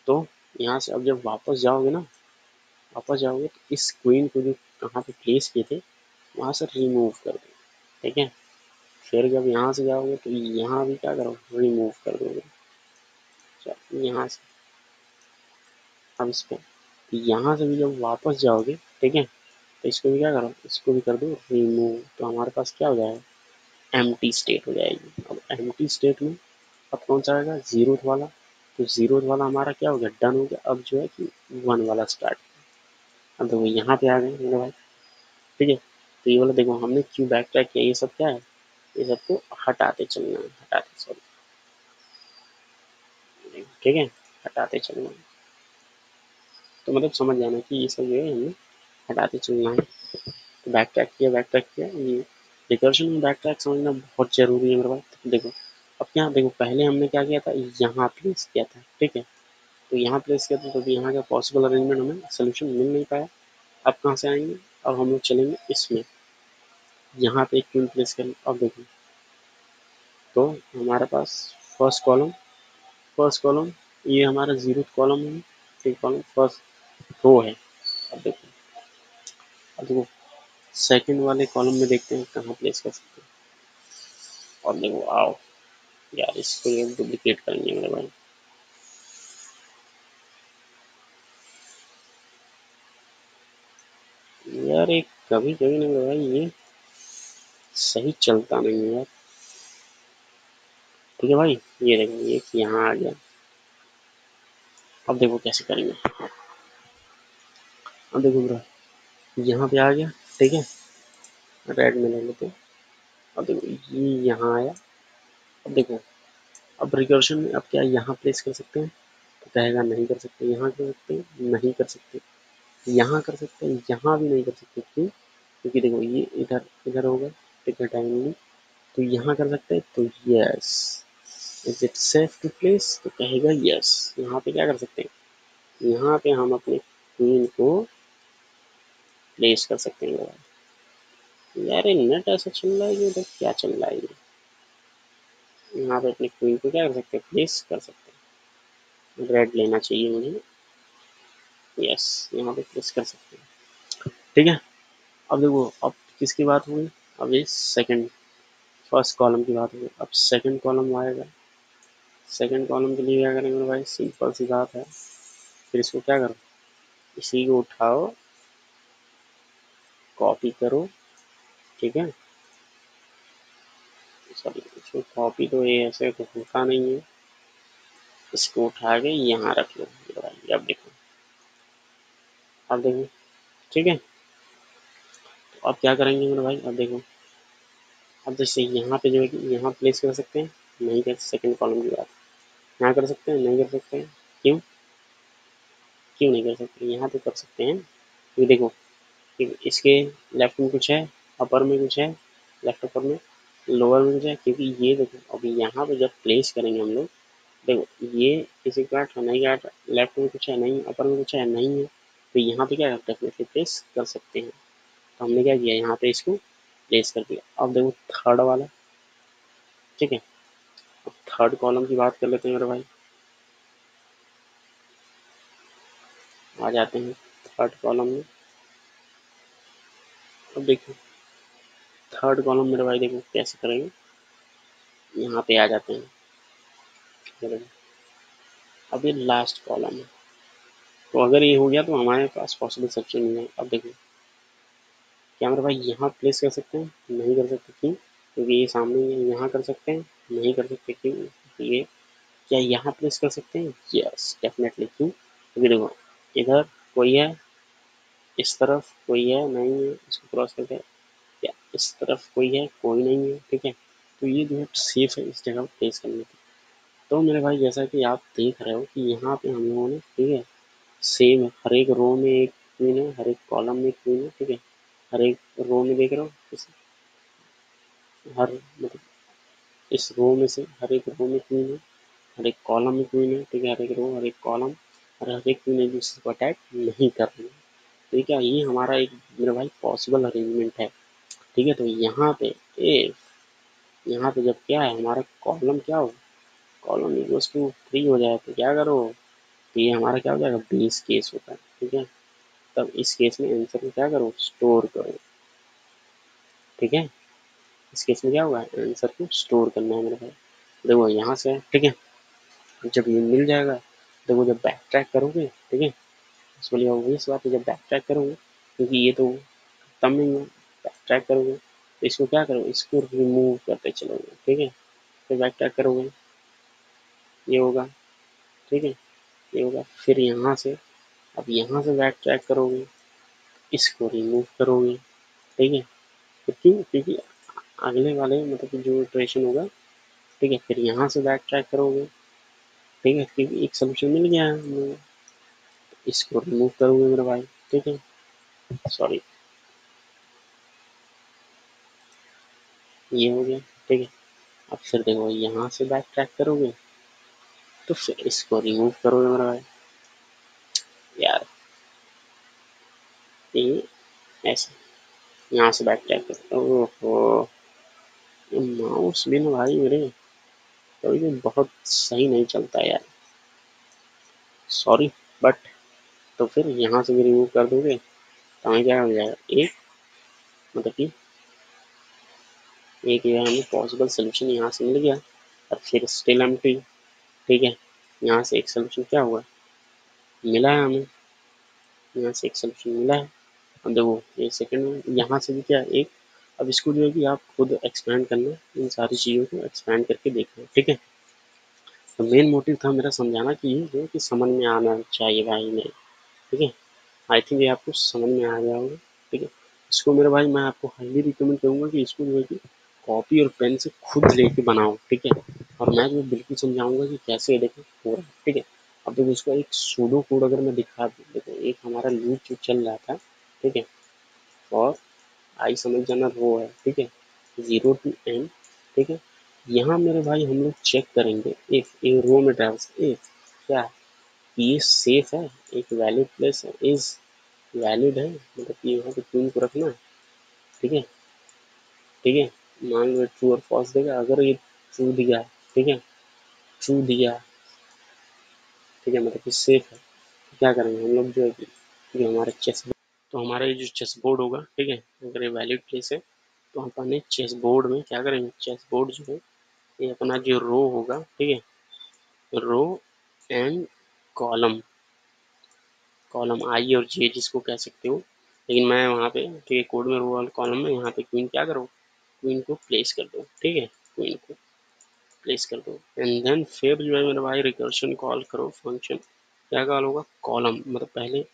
तो यहाँ से अब जब वापस जाओगे ना, वापस जाओगे तो इस क्वीन को जो कहाँ पे प्लेस किए थे वहाँ से रिमूव कर दो, ठीक है, फिर जब यहाँ से जाओगे तो यहाँ भी क्या करो, रिमूव कर दोगे, यहाँ से, अब इस पे यहाँ से भी जब वापस जाओगे, ठीक है, तो इसको भी क्या करो, इसको भी कर दो रिमूव, तो हमारे पास क्या हो जाएगा, एम्प्टी स्टेट हो जाएगी, अब एम्प्टी स्टेट में अब कौन सा आएगा, जीरोथ वाला, तो जीरोथ वाला हमारा क्या हो गया, डन हो गया, अब जो है कि वन वाला स्टार्ट, अब देखो यहाँ पे आ गए मेरे भाई, ठीक है, तो ये वाला देखो हमने क्यों बैक ट्रैक किया, ये सब क्या है, ये सबको हटाते चलना है, हटाते सॉरी, ठीक है, हटाते चलना है, तो मतलब समझ जाना कि ये सब जो है हमें हटाते चलना है, तो बैक ट्रैक किया, बैक ट्रैक किया, ये रिकर्शन में बैक ट्रैक समझना बहुत जरूरी है मेरे भाई, तो देखो अब क्या, देखो पहले हमने क्या किया था, यहाँ प्लेस किया था, ठीक है, तो यहाँ प्लेस किया था, तो यहाँ का पॉसिबल अरेंजमेंट हमें सोल्यूशन मिल नहीं पाया, अब कहाँ से आएंगे, अब हम लोग चलेंगे इसमें, यहाँ पे एक क्वीन प्लेस करें, अब देखो तो हमारे पास फर्स्ट कॉलम, फर्स्ट कॉलम ये हमारा जीरो कॉलम है, ठीक कॉलम फर्स्ट रो है, अब देखो सेकंड वाले कॉलम में देखते हैं कहाँ प्लेस कर सकते हैं, और देखो आओ यार इसको ये डुप्लीकेट करेंगे मेरे भाई, यार एक कभी कभी ना मेरे भाई ये सही चलता नहीं है यार, ठीक है भाई, ये देखो ये यहाँ आ गया, अब देखो कैसे करेंगे, अब देखो मेरा यहाँ पे आ गया, ठीक है, रेड में ले लेते हैं, अब देखो ये यहाँ आया, अब देखो अब रिकर्शन में अब क्या यहाँ प्लेस कर सकते हैं, तो कहेगा नहीं कर सकते, यहाँ कर सकते हैं नहीं कर सकते, यहाँ कर सकते हैं, यहाँ भी नहीं कर सकते, क्यों, क्योंकि देखो ये इधर इधर होगा, ठीक है टाइमली, तो यहाँ कर सकते हैं, तो yes, is it safe to place, तो कहेगा यस, यहाँ पे क्या कर सकते हैं, यहाँ पे हम अपने क्वीन को प्लेस कर सकते हैं, यार ये नेट ऐसा चल रहा है कि उधर क्या चल रहा है, ये यहाँ पे अपने क्वीन को क्या कर सकते हैं, प्लेस कर सकते हैं, रेड लेना चाहिए मुझे, यस, यहाँ पे प्लेस कर सकते हैं, ठीक है, अब देखो अब किसकी बात हुई, अब ये सेकंड फर्स्ट कॉलम की बात हुई, अब सेकंड कॉलम आएगा, सेकंड कॉलम के लिए क्या करेंगे मेरे भाई, सिंपल सी बात है, फिर इसको क्या करो, इसी को उठाओ, कॉपी करो, ठीक है। सॉरी, इसको कॉपी तो ये ऐसे तो होता नहीं है, इसको उठा के यहाँ रख लो मेरे भाई। अब देखो, अब देखो, ठीक है। तो अब क्या करेंगे मेरे भाई, अब देखो, अब जैसे यहाँ पे जो है कि यहाँ प्लेस कर सकते हैं, नहीं कर, सेकंड कॉलम की बात, यहाँ कर सकते हैं, नहीं कर सकते हैं, क्यों, क्यों नहीं कर सकते, यहाँ तो कर सकते हैं। ये देखो कि इसके लेफ्ट में कुछ है, अपर में कुछ है, लेफ्ट अपर में, लोअर में कुछ है, क्योंकि ये देखो अभी यहाँ पे जब प्लेस करेंगे हम लोग, देखो ये किसी का नहीं का, लेफ्ट में कुछ है नहीं, अपर में कुछ है नहीं है, तो यहाँ पे क्या डेफिनेटली प्लेस कर सकते हैं। तो हमने क्या किया, यहाँ पे इसको प्लेस कर दिया। अब देखो थर्ड वाला, ठीक है। अब थर्ड कॉलम की बात कर लेते हैं मेरे भाई, आ जाते हैं थर्ड कॉलम में। अब देखो थर्ड कॉलम मेरे भाई, देखो कैसे करेंगे, यहाँ पे आ जाते हैं मेरे भाई। अब ये लास्ट कॉलम है, तो अगर ये हो गया तो हमारे पास पॉसिबल सेक्शन नहीं है। अब देखो क्या मेरे भाई, यहाँ प्लेस कर सकते हैं, नहीं कर सकते, क्यों, क्योंकि ये सामने ही है। यहाँ कर सकते हैं, नहीं कर सकते, क्यों, ये क्या यहाँ प्लेस कर सकते हैं, यस डेफिनेटली, क्यों, क्योंकि देखो इधर कोई है, इस तरफ कोई है नहीं है, इसको क्रॉस करके, या इस तरफ कोई है, कोई नहीं है, ठीक है। तो ये जो है सेफ है इस जगह प्लेस करने की। तो मेरे भाई जैसा कि आप देख रहे हो कि यहाँ पे हम लोगों ने, ठीक है, सेम है, हर एक रो में एक क्वीन है, हर एक कॉलम में क्वीन है, ठीक है। हर एक रो में देख रहे हो हर मतलब इस रो में से हर एक रो में क्वीन है, हर एक कॉलम में क्वीन है, ठीक है। हर एक रो, हर एक कॉलम और हर एक क्वीन है जिसको अटैक नहीं कर रही है। ठीक है, ये हमारा एक मेरे भाई पॉसिबल अरेंजमेंट है, ठीक है। तो यहाँ पे ए, यहाँ पे जब क्या है हमारा कॉलम क्या हो, कॉलम इक्वल्स टू 3 हो जाए तो क्या करो, तो ये हमारा क्या हो जाएगा, बेस केस होता है, ठीक है। तब इस केस में आंसर को क्या करो, स्टोर करो, ठीक है। इस केस में क्या होगा, आंसर को स्टोर करना है मेरे भाई। देखो यहाँ से, ठीक है, जब ये मिल जाएगा, देखो जब बैक ट्रैक करोगे, ठीक है, इसके लिए ऑब्वियस बात है, जब बैक ट्रैक करोगे, क्योंकि ये तो खत्म नहीं है, बैक ट्रैक करोगे तो इसको क्या करो, इसको रिमूव करते चलोगे, ठीक है। फिर बैक ट्रैक करोगे, ये होगा, ठीक है, ये होगा, फिर यहाँ से, अब यहाँ से बैक ट्रैक करोगे, इसको रिमूव करोगे, ठीक है। तो क्यों, क्योंकि अगले वाले मतलब कि जो इटरेशन होगा, ठीक है, फिर यहाँ से बैक ट्रैक करोगे, ठीक है, क्योंकि एक सोल्यूशन मिल गया है हम लोगों को। इसको रिमूव करोगे मेरे भाई, ठीक है, सॉरी, ये हो गया, ठीक है। अब फिर देखो यहाँ से बैक ट्रैक करोगे, तो फिर इसको रिमूव करोगे मेरे भाई, यार ये ऐसे यहाँ से बैक ट्रैक करो, ओहो, ये माउस भी ना भाई मेरे कभी भी बहुत सही नहीं चलता यार, सॉरी, बट तो फिर यहाँ से भी रिमूव कर दोगे तो हमें क्या हो जाएगा, एक मतलब कि एक ये हमें पॉसिबल सोल्यूशन यहाँ से मिल गया, और फिर स्टिल एम्प्टी, ठीक है। यहाँ से एक सोल्यूशन क्या हुआ, मिला है हमें, यहाँ से एक सोल्यूशन मिला है। अब देखो ये सेकंड में यहाँ से भी क्या एक, अब इसको जो है कि आप खुद एक्सपेंड करना, इन सारी चीज़ों को एक्सपेंड करके देखना, ठीक है। तो मेन मोटिव था मेरा समझाना कि ये जो है कि समझ में आना चाहिए भाई मेरे, ठीक है। आई थिंक ये आपको समझ में आ गया होगा, ठीक है। इसको मेरे भाई मैं आपको हाईली रिकमेंड करूँगा कि इसको जो है कि कॉपी और पेन से खुद लेके बनाओ, ठीक है। और मैं जो बिल्कुल समझाऊंगा कि कैसे ये देखो हो रहा है, ठीक है। अब देखो इसका एक सूडो कोड अगर मैं दिखा दूँ, देखो एक हमारा लूप जो चल रहा था, ठीक है, और आई समझ जाना रो है, ठीक है, 0 to n, ठीक है। यहाँ मेरे भाई हम लोग चेक करेंगे इफ ये रो में ट्रैवल्स, इफ क्या है, ये सेफ है, एक वैलिड प्लेस है, इज वैलिड है, मतलब कि यहाँ पे क्वीन को रखना, ठीक है, ठीक है। मान लो ट्रू और फॉल्स देगा, अगर ये ट्रू दिया, ठीक है, ट्रू दिया, ठीक है, मतलब कि सेफ है, तो क्या करेंगे हम लोग जो है कि जो हमारा चेस, तो हमारा ये जो चेस बोर्ड होगा, ठीक है, अगर ये वैलिड प्लेस है तो हम अपने चेस बोर्ड में क्या करेंगे, चेस बोर्ड जो है ये अपना जो रो होगा, ठीक है, row and column, column i और जे जिसको कह सकते हो, लेकिन मैं वहाँ पे ठीक है कोड में रो और कॉलम में यहाँ पे क्वीन क्या करो, क्वीन को प्लेस कर दो, ठीक है, क्वीन को प्लेस कर दो एंड देन फिर जो है मेरे भाई रिकर्शन कॉल करो फंक्शन, क्या कॉल होगा, कॉलम मतलब पहले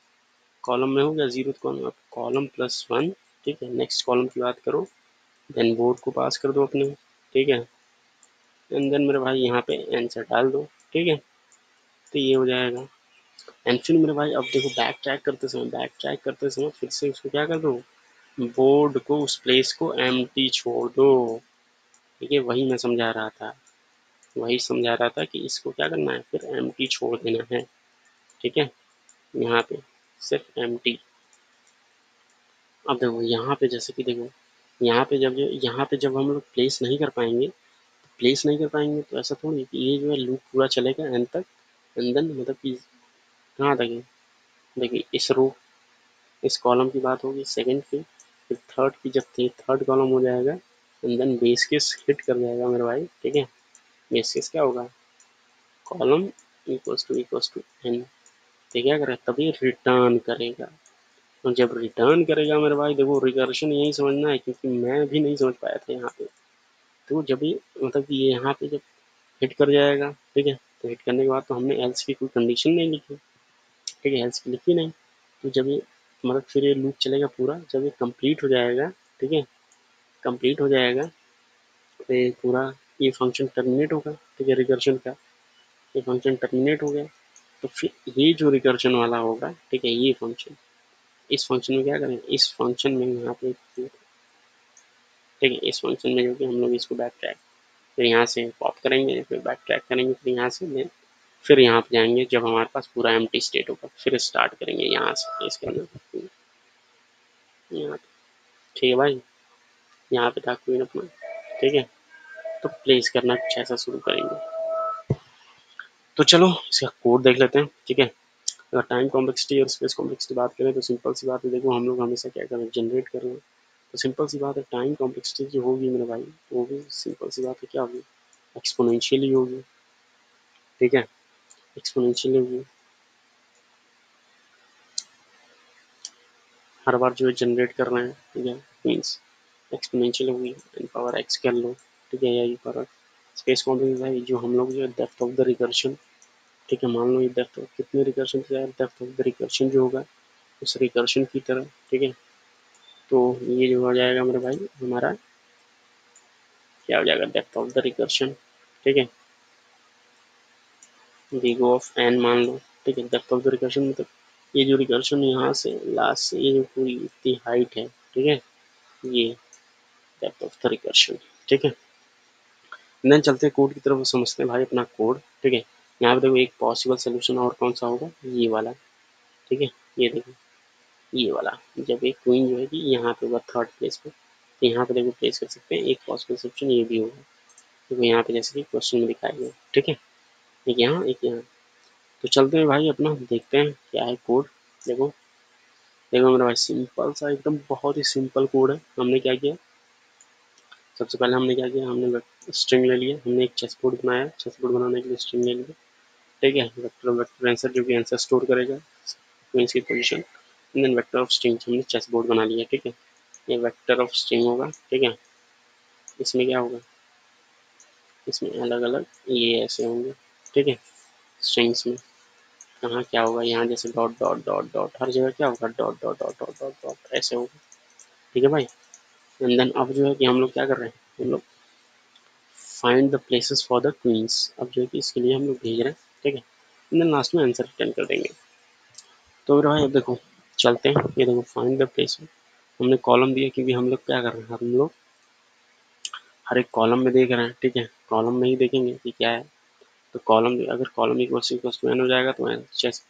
कॉलम में हो गया zero column, column plus one, ठीक है, नेक्स्ट कॉलम की बात करो, देन बोर्ड को पास कर दो अपने, ठीक है, एंड देन मेरे भाई यहाँ पे आंसर डाल दो, ठीक है, तो ये हो जाएगा। एंड फिर मेरे भाई अब देखो बैक ट्रैक करते समय फिर से उसको क्या कर दो, बोर्ड को उस प्लेस को एम्प्टी छोड़ दो, ठीक है, वही मैं समझा रहा था, वही समझा रहा था कि इसको क्या करना है, फिर एम्प्टी छोड़ देना है, ठीक है, यहाँ पे सिर्फ एम्प्टी। अब देखो यहाँ पे जैसे कि देखो यहाँ पे जब हम लोग प्लेस नहीं कर पाएंगे, तो ऐसा थोड़ी है कि ये जो है लूप पूरा चलेगा एंड तक, एंड देन मतलब कि कहाँ तक है, देखिए इस रो इस कॉलम की बात होगी सेकंड की, फिर थर्ड की, जब थर्ड कॉलम हो जाएगा and then base case hit कर जाएगा मेरे भाई, ठीक है, बेस केस क्या होगा, कॉलम इक्वल्स टू एन, तो क्या करेगा तभी रिटर्न करेगा, और जब रिटर्न करेगा मेरे भाई देखो रिकर्शन यही समझना है क्योंकि मैं भी नहीं समझ पाया था यहाँ पे, तो जब ये मतलब कि ये यहाँ पे जब हिट कर जाएगा, ठीक है, तो हिट करने के बाद तो हमने एल्स की कोई कंडीशन नहीं लिखी, ठीक है, एल्स की लिखी नहीं, तो जब ये मतलब फिर ये लूप चलेगा पूरा, जब ये कंप्लीट हो जाएगा, ठीक है, कंप्लीट हो जाएगा तो ये पूरा ये फंक्शन टर्मिनेट होगा, ठीक है, रिकर्शन का ये फंक्शन टर्मिनेट हो गया, तो फिर ये जो रिकर्शन वाला होगा, ठीक है, ये फंक्शन, इस फंक्शन में क्या करें, इस फंक्शन में यहाँ पे ठीक है, इस फंक्शन में जो कि हम लोग इसको बैक ट्रैक फिर यहाँ से पॉप करेंगे, फिर बैक ट्रैक करेंगे, फिर यहाँ से फिर यहाँ पे जाएंगे जब हमारे पास पूरा एम्प्टी स्टेट होगा, फिर स्टार्ट करेंगे यहाँ से प्लेस करना, यहाँ ठीक है भाई, यहाँ पे था क्वीन अपना, ठीक है, तो प्लेस करना कुछ ऐसा शुरू करेंगे, तो चलो इसका कोड देख लेते हैं, ठीक है, अगर टाइम कॉम्प्लेक्सिटी और स्पेस कॉम्प्लेक्सिटी बात करें तो सिंपल सी बात है, देखो हम लोग हमेशा क्या कर रहे हैं, जनरेट कर रहे हैं, तो सिंपल सी बात है टाइम कॉम्प्लेक्सिटी जो होगी मेरे भाई, वो भी सिंपल सी बात है क्या होगी, एक्सपोनेंशियली होगी, ठीक है, एक्सपोनेंशियली होगी, हर बार जो है जनरेट कर रहे हैं, ठीक है, मीन्स एक्सपोनेंशियल होगी एन पावर एक्स कर लो, ठीक है, या ई पावर स्पेस कॉम्प्लेक्स भाई जो हम लोग जो है डेप्थ ऑफ द रिकर्शन, ठीक है, मान लो ये डेप्थ ऑफ कितने रिकर्शन से यार, डेप्थ ऑफ द रिकर्शन जो होगा उस रिकर्शन की तरह, ठीक है, तो ये जो हो जाएगा मेरे भाई हमारा क्या हो जाएगा, डेप्थ ऑफ द रिकर्शन, ठीक है, वीगो ऑफ एन मान लो, ठीक है, डेप्थ ऑफ द रिकर्शन मतलब ये जो रिकर्शन यहाँ से लास्ट से ये जो पूरी इतनी हाइट है, ठीक है, ये डेप्थ ऑफ द रिकर्शन, ठीक है, देन चलते हैं कोड की तरफ, समझते हैं भाई अपना कोड, ठीक है, यहाँ पे देखो एक पॉसिबल सोल्यूशन और कौन सा होगा, ये वाला, ठीक है, ये देखो ये वाला, जब एक क्वीन जो है कि यहाँ पे होगा थर्ड प्लेस पे, तो यहाँ पे देखो प्लेस कर सकते हैं, एक पॉसिबल सोल्यूशन ये भी होगा, देखो यहाँ पे जैसे कि क्वेश्चन में दिखाया गया, ठीक है, एक यहाँ एक यहाँ, तो चलते हैं भाई अपना देखते हैं क्या है कोड, देखो देखो मेरा भाई सिंपल सा एकदम बहुत ही सिंपल कोड है, हमने क्या किया, सबसे पहले हमने क्या किया, हमने स्ट्रिंग ले लिया, हमने एक चेस बोर्ड बनाया, चेस बोर्ड बनाने के लिए स्ट्रिंग ले लिया, ठीक है, वेक्टर आंसर जो कि आंसर स्टोर करेगा क्वींस की position, then vector of string हमने चेस बोर्ड बना लिया, ठीक है, ये वेक्टर ऑफ स्ट्रिंग होगा, ठीक है, इसमें क्या होगा, इसमें अलग अलग ये ऐसे होंगे, ठीक है, स्ट्रिंग्स में कहाँ क्या होगा, यहाँ जैसे डॉट डॉट डॉट डॉट हर जगह क्या होगा, dot dot dot dot dot dot ऐसे होगा, ठीक है भाई, एंड देन अब जो है कि हम लोग क्या कर रहे हैं, हम लोग find the places for the queens, अब जो है कि इसके लिए हम लोग भेज रहे हैं, ठीक है, एंड देन लास्ट में आंसर रिटर्न कर देंगे, तो मेरे भाई अब देखो चलते हैं, ये देखो फाइंड द प्लेस, हमने कॉलम दिया क्योंकि हम लोग क्या कर रहे हैं, हम लोग हर एक कॉलम में देख रहे हैं, ठीक है, कॉलम में ही देखेंगे कि क्या है, तो कॉलम अगर कॉलम इक्वल्स टू एन हो जाएगा तो चेस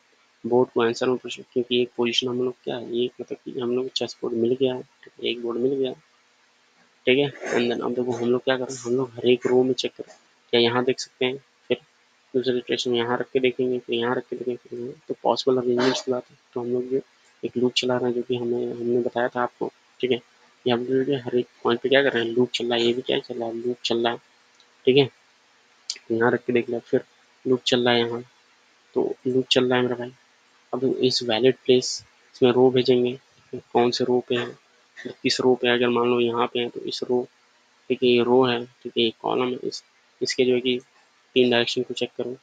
बोर्ड को आंसर में पूछो, क्योंकि एक पोजीशन हम लोग क्या है, ये मतलब कि हम लोग चेस बोर्ड मिल गया है, ठीक है, एक बोर्ड मिल गया, ठीक है, एंड देन अब देखो हम लोग क्या कर रहे हैं, हम लोग हर एक रो में चेक कर रहे हैं, क्या यहाँ देख सकते हैं, फिर दूसरे इटरेशन में यहाँ रख के देखेंगे, फिर यहाँ रख के देखेंगे, फिर तो पॉसिबल अरेंजमेंट्स की बात है, तो हम लोग जो एक लूप चला रहे हैं जो कि हमने बताया था आपको, ठीक है, ये हम लोग हर एक पॉइंट पे क्या कर रहे हैं, लूप चल रहा है, ये भी क्या चल रहा है, लूप चल रहा है, ठीक है, यहाँ रख के देख लिया, फिर लूप चल रहा है यहाँ, तो लूप चल रहा है मेरा भाई। अब इस वैलिड प्लेस इसमें रो भेजेंगे, कौन से रो पे है, किस रो पे है, अगर मान लो यहाँ पे है तो इस रो, ठीक है ये रो है, ठीक है ये कॉलम है, इसके जो है कि 3 डायरेक्शन को चेक करो,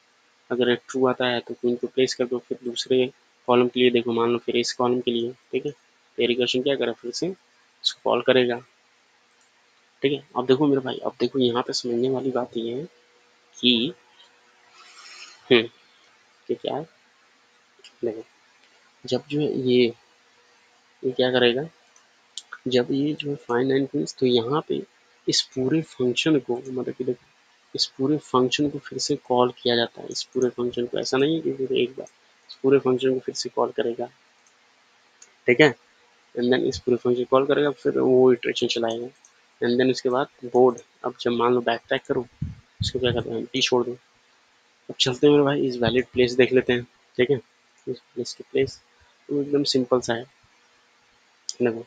अगर ट्रू आता है तो इनको प्लेस कर दो, फिर दूसरे कॉलम के लिए देखो, मान लो फिर इस कॉलम के लिए, ठीक है तो रिकर्शन क्या करेगा, फिर से इसको कॉल करेगा, ठीक है। अब देखो मेरे भाई, अब देखो यहाँ पे समझने वाली बात ये है कि हम्म, कि क्या है, देखो जब जो है ये क्या करेगा, जब ये जो है फाइंड एंड फिनिश, तो यहाँ पे इस पूरे फंक्शन को, मतलब कि देखो इस पूरे फंक्शन को फिर से कॉल किया जाता है, इस पूरे फंक्शन को, ऐसा नहीं है कि फिर एक बार इस पूरे फंक्शन को फिर से कॉल करेगा, ठीक है, एंड देन इस पूरे फंक्शन कॉल करेगा, फिर वो इटरेशन चलाएगा, एंड देन उसके बाद बोर्ड, अब जब मान लो बैक ट्रैक करो, इसको क्या करते हैं, एम्प्टी छोड़ दो। अब चलते हैं मेरे भाई, इस वैलिड प्लेस देख लेते हैं, ठीक है, इस प्लेस की प्लेस तो एकदम सिंपल सा है। देखो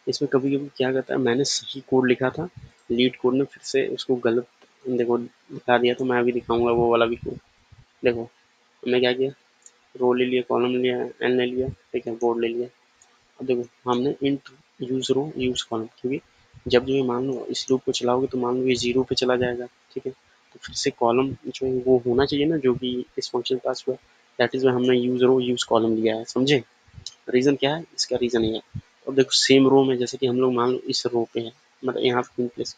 इसमें कभी कभी क्या करता है, मैंने सही कोड लिखा था, लीड कोड ने फिर से उसको गलत देखो दिखा दिया, तो मैं अभी दिखाऊंगा वो वाला भी कोड। देखो हमने क्या किया, रो ले लिया, कॉलम ले लिया, एन ले लिया, ठीक है, बोर्ड ले लिया। अब देखो हमने इंट यूज रो यूज कॉलम, क्योंकि जब जो ये मान लो इस लूप को चलाओगे तो मान लो ये 0 पे चला जाएगा, ठीक है, तो फिर से कॉलम जो है वो होना चाहिए ना जो कि इस फंक्शन पास हुआ, दैट इज वाई हमने यूज रो यूज कॉलम लिया है, समझे। रीजन क्या है, इसका रीजन ये है। अब देखो सेम रो में, जैसे कि हम लोग मान लो इस रो पे है, मतलब यहाँ पे प्लेस,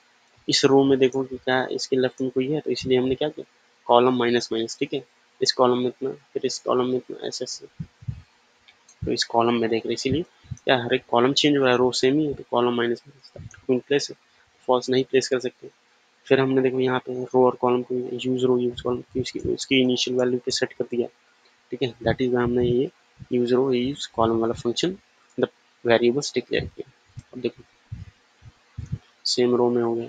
इस रो में देखो कि क्या है, इसके लेफ्ट में कोई है, तो इसलिए हमने क्या किया, कॉलम माइनस माइनस, ठीक है, इस कॉलम में इतना, फिर इस कॉलम में इतना, ऐसे ऐसे, तो इस कॉलम में देख रहे, इसीलिए क्या हर एक कॉलम चेंज हो रहा है, रो सेम ही है, तो कॉलम माइनस माइनस प्लेस है, फॉल्स नहीं प्लेस कर सकते। फिर हमने देखो यहाँ पे रो और कॉलम को यूज रो यूज कॉलम की उसकी इनिशियल वैल्यू पे सेट कर दिया, ठीक है, दैट इज हमने ये यूज रो यूज कॉलम वाला फंक्शन मतलब वेरिएबल्स डिक्लेयर किया। अब देखो सेम रो में हो गया,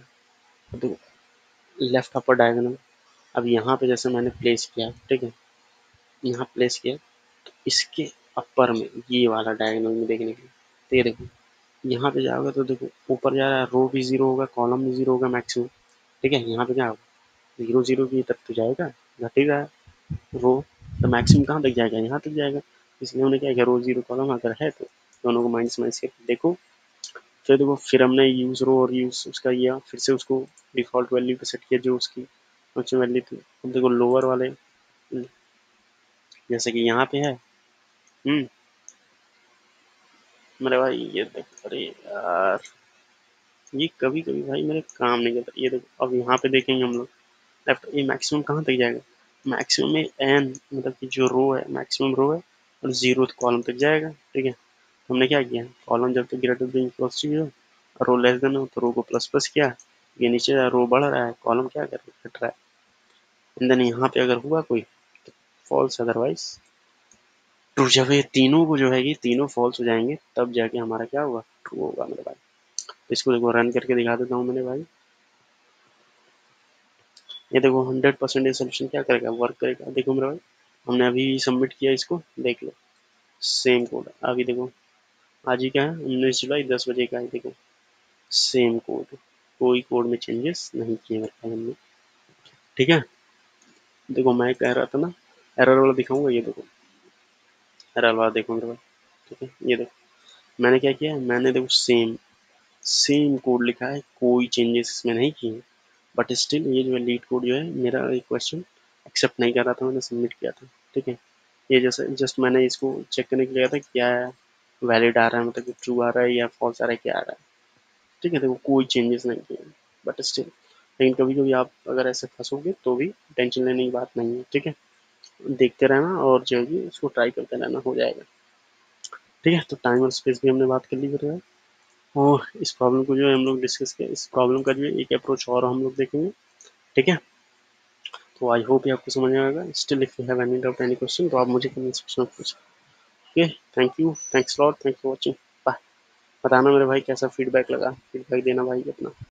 अब देखो लेफ्ट अपर डायगोनल, अब यहाँ पे जैसे मैंने प्लेस किया, ठीक है, यहाँ प्लेस किया, तो इसके अपर में ये वाला डायगोनल में देखने के लिए, तो ये देखो यहाँ पे जाओगे तो देखो ऊपर जा रहा है, रो भी जीरो होगा, कॉलम भी जीरो होगा मैक्सिमम, ठीक है, यहाँ पे क्या होगा, जीरो जीरो की तरफ तो जाएगा, घटेगा रो, तो मैक्सिमम कहाँ तक जाएगा, यहाँ तक जाएगा, इसलिए हमने क्या किया, रो जीरो कॉलम अगर है तो दोनों को माइनस माइनस करके देखो, फिर देखो फिर हमने यूज रो और यूज उसका किया, फिर से उसको डिफॉल्ट वैल्यू पे सेट किया जो उसकी फंक्शन वैल्यू थी। अब देखो लोअर वाले जैसे कि यहाँ पे है, मेरे भाई ये देखो, अरे यार ये कभी कभी भाई मेरे काम नहीं करता, ये देखो अब यहाँ पे देखेंगे हम लोग, लेफ्ट ये मैक्सिमम कहाँ तक जाएगा, मैक्सिमम में एन मतलब कि जो रो है मैक्सिमम रो है, और जीरो कॉलम तक जाएगा, ठीक है, तो हमने क्या किया, कॉलम जब तक greater than equals to zero, row less than हो तो रो को प्लस प्लस किया, ये नीचे रो बढ़ रहा है, कॉलम क्या कर रहा है, घट रहा है, एंड देन यहाँ पे अगर हुआ कोई तो फॉल्स, अदरवाइज ट्रू। जब ये तीनों को जो है ये तीनों फॉल्स हो जाएंगे तब जाके हमारा क्या होगा, ट्रू होगा मेरे भाई। तो इसको देखो रन करके दिखा देता हूँ मेरे भाई, ये देखो 100% ये सोल्यूशन क्या करेगा, वर्क करेगा, देखो मेरे भाई हमने अभी सबमिट किया इसको, देख लो सेम कोड, अभी देखो आज ही क्या है 19 जुलाई 10 बजे का है, देखो सेम कोड, कोई कोड में चेंजेस नहीं किए मेरे भाई हमने, ठीक है। देखो मैं कह रहा था ना एरर वाला दिखाऊंगा, ये देखो एरर वाला देखो मेरे भाई, ठीक है, ये देखो मैंने क्या किया, मैंने देखो सेम सेम कोड लिखा है, कोई चेंजेस इसमें नहीं किए, बट स्टिल ये जो है लीड कोड जो है मेरा एक क्वेश्चन एक्सेप्ट नहीं कर रहा था, मैंने सबमिट किया था, ठीक है, ये जैसे जस्ट मैंने इसको चेक करने के लिए था क्या वैलिड आ रहा है, मतलब ट्रू आ रहा है या फॉल्स आ रहा है, क्या आ रहा है, ठीक है, देखो कोई चेंजेस नहीं किए, बट स्टिल लेकिन कभी कभी आप अगर ऐसे फंसोगे तो भी टेंशन लेने की बात नहीं है, ठीक है, देखते रहना और जो है उसको ट्राई करते रहना, हो जाएगा, ठीक है। तो टाइम और स्पेस भी हमने बात कर ली फिर, और इस प्रॉब्लम को जो है हम लोग डिस्कस किया, इस प्रॉब्लम का जो है एक अप्रोच और हम लोग देखेंगे, ठीक है। तो आई होप ये आपको समझ में आएगा, still if you have any doubt any question तो आप मुझे कमेंट सेक्शन में पूछ, okay, thank you, thanks lot, thanks for watching, bye. बताना मेरे भाई कैसा फीडबैक लगा, फीडबैक देना भाई अपना।